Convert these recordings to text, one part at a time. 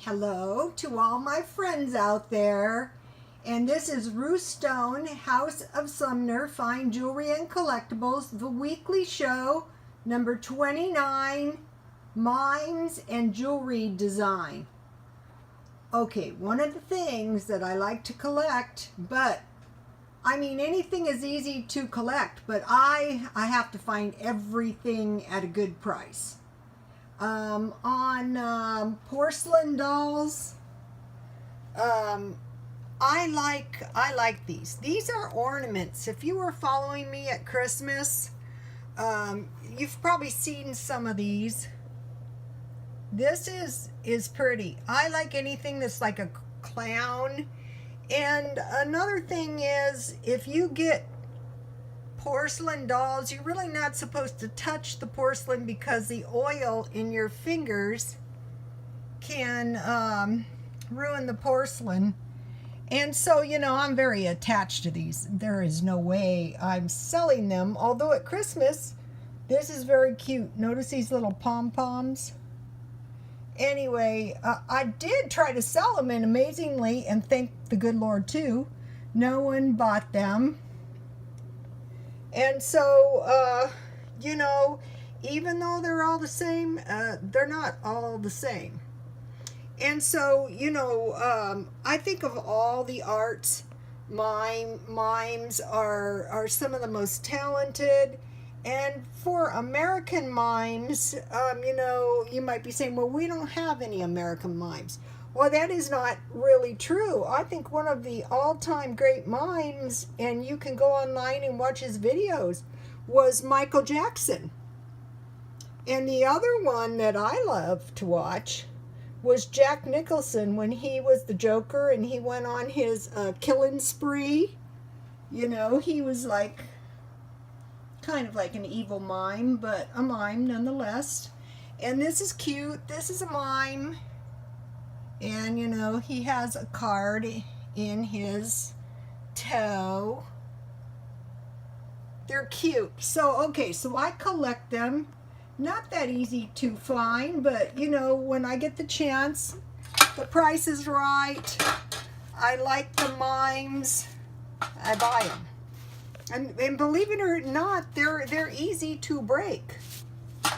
Hello to all my friends out there. And this is Ruth Stone, House of Sumner, Fine Jewelry and Collectibles, the weekly show, number 29, Mimes and Jewelry Design. Okay, one of the things that I like to collect, but I mean anything is easy to collect, but I have to find everything at a good price. On porcelain dolls, I like these. These are ornaments. If you were following me at Christmas, you've probably seen some of these. This is pretty. I like anything that's like a clown. And another thing is, if you get porcelain dolls, you're really not supposed to touch the porcelain because the oil in your fingers can ruin the porcelain. And so, you know, I'm very attached to these. There is no way I'm selling them. Although at Christmas, this is very cute. Notice these little pom-poms. Anyway, I did try to sell them, and amazingly, and thank the good Lord too, no one bought them. And so, you know, even though they're all the same, they're not all the same. And so, you know, I think of all the arts, mimes are some of the most talented. And for American mimes, you know, you might be saying, well, we don't have any American mimes. Well, that is not really true. I think one of the all-time great mimes, and you can go online and watch his videos, was Michael Jackson. And the other one that I love to watch was Jack Nicholson when he was the Joker and he went on his killing spree. You know, he was like kind of like an evil mime, but a mime nonetheless. And this is cute. This is a mime. And, you know, he has a card in his toe. They're cute. So, okay, so I collect them. Not that easy to find, but, you know, when I get the chance, the price is right, I like the mimes, I buy them. And believe it or not, they're easy to break.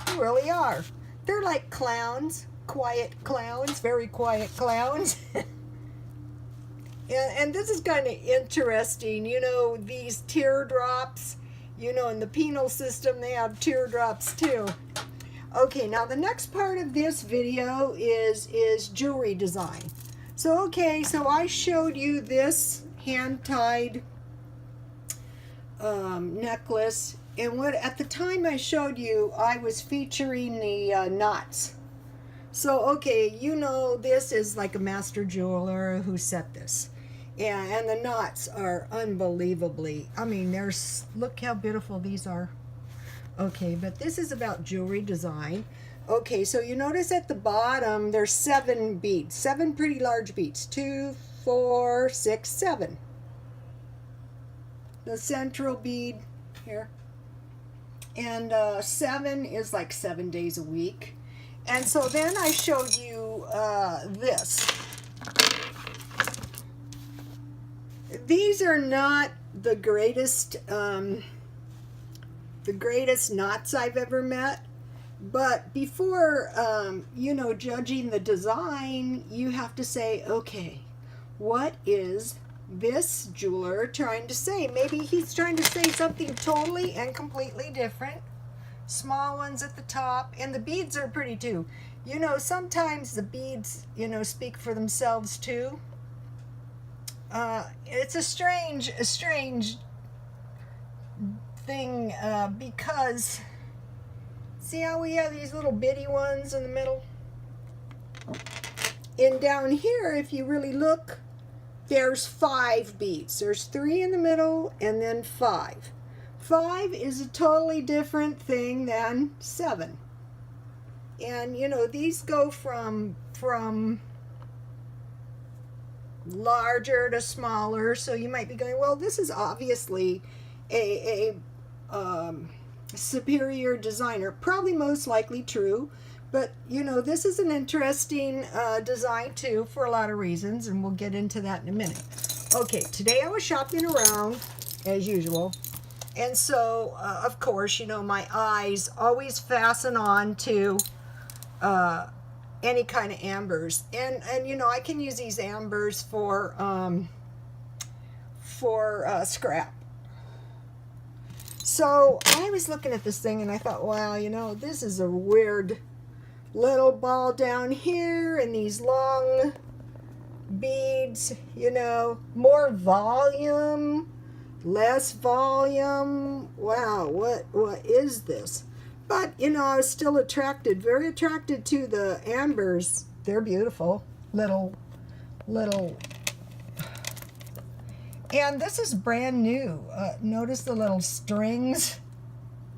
They really are. They're like clowns. Quiet clowns, very quiet clowns. and this is kind of interesting, you know, these teardrops, you know, in the penal system they have teardrops too. Okay, now the next part of this video is jewelry design. So okay, so I showed you this hand-tied necklace, and what at the time I showed you, I was featuring the knots. So, okay, you know, this is like a master jeweler who set this. And the knots are unbelievably, I mean, look how beautiful these are. Okay, but this is about jewelry design. Okay, so you notice at the bottom, there's 7 beads, 7 pretty large beads. 2, 4, 6, 7. The central bead here. And 7 is like 7 days a week. And so then I showed you this. These are not the greatest knots I've ever met. But before, you know, judging the design, you have to say, okay, what is this jeweler trying to say? Maybe he's trying to say something totally and completely different. Small ones at the top, and the beads are pretty too. You know, sometimes the beads, you know, speak for themselves too. It's a strange thing because see how we have these little bitty ones in the middle? And down here, if you really look, there's 5 beads. There's 3 in the middle and then 5. 5 is a totally different thing than 7. And, you know, these go from larger to smaller. So you might be going, well, this is obviously a superior designer. Probably most likely true. But, you know, this is an interesting design, too, for a lot of reasons, and we'll get into that in a minute. Okay, today I was shopping around, as usual, and so, of course, you know, my eyes always fasten on to any kind of ambers. And you know, I can use these ambers for scrap. So I was looking at this thing and I thought, wow, you know, this is a weird little ball down here and these long beads, you know, more volume, less volume. Wow, what is this? But, you know, I was still attracted, very attracted to the ambers. They're beautiful, little. And this is brand new. Notice the little strings.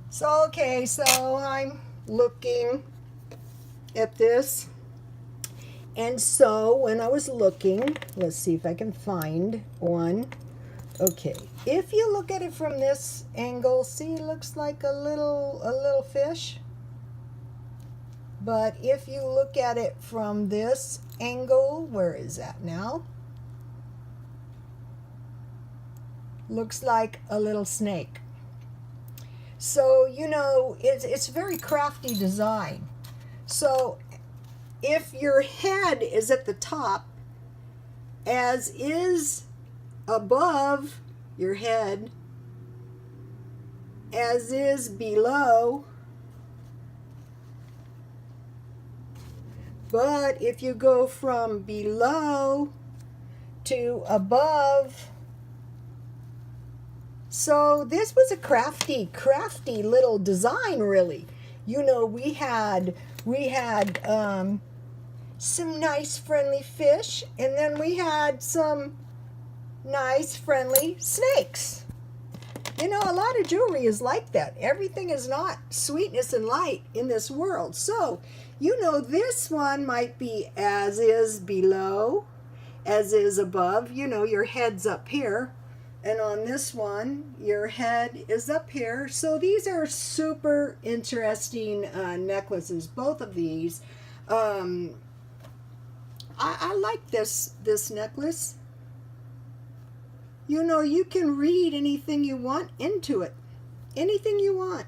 So, okay, so I'm looking at this. And so when I was looking, let's see if I can find one. Okay, if you look at it from this angle, see, it looks like a little fish. But if you look at it from this angle, where is that now? Looks like a little snake. So, you know, it's very crafty design. So if your head is at the top, as is above your head, as is below, but if you go from below to above, so this was a crafty little design, really. You know, we had some nice friendly fish, and then we had some nice friendly snakes. You know, a lot of jewelry is like that. Everything is not sweetness and light in this world. So, you know, this one might be as is below, as is above. You know, your head's up here. And on this one, your head is up here. So these are super interesting necklaces, both of these. I like this necklace. You know, you can read anything you want into it. Anything you want.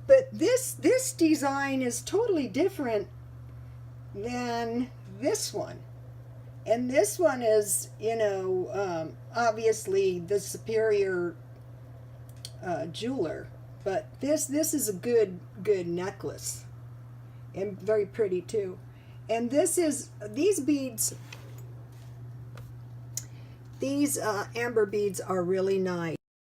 But this design is totally different than this one. And this one is, you know, obviously the superior jeweler. But this is a good necklace. And very pretty too. And these beads, these amber beads are really nice.